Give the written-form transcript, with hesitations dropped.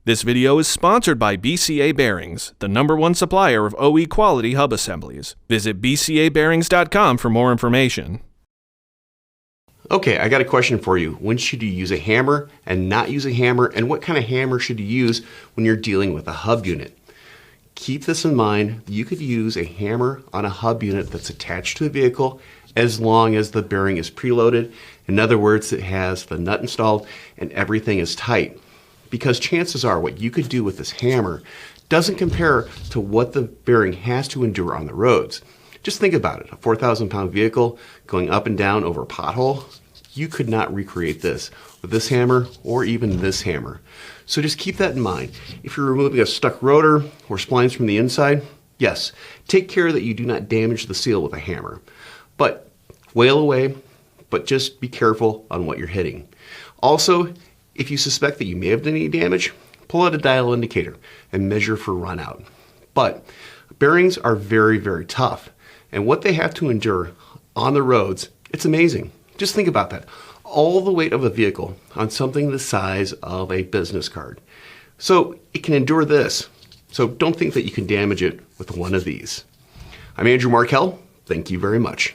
This video is sponsored by BCA Bearings, the #1 supplier of OE quality hub assemblies. Visit bcabearings.com for more information. Okay, I got a question for you. When should you use a hammer and not use a hammer, and what kind of hammer should you use when you're dealing with a hub unit? Keep this in mind. You could use a hammer on a hub unit that's attached to the vehicle as long as the bearing is preloaded. In other words, it has the nut installed and everything is tight. Because chances are what you could do with this hammer doesn't compare to what the bearing has to endure on the roads. Just think about it, a 4,000-pound vehicle going up and down over a pothole. You could not recreate this with this hammer or even this hammer. So just keep that in mind. If you're removing a stuck rotor or splines from the inside, yes, take care that you do not damage the seal with a hammer. But whale away, but just be careful on what you're hitting. Also, if you suspect that you may have done any damage, pull out a dial indicator and measure for run out. But bearings are very, very tough. And what they have to endure on the roads, it's amazing. Just think about that. All the weight of a vehicle on something the size of a business card. So it can endure this. So don't think that you can damage it with one of these. I'm Andrew Markell. Thank you very much.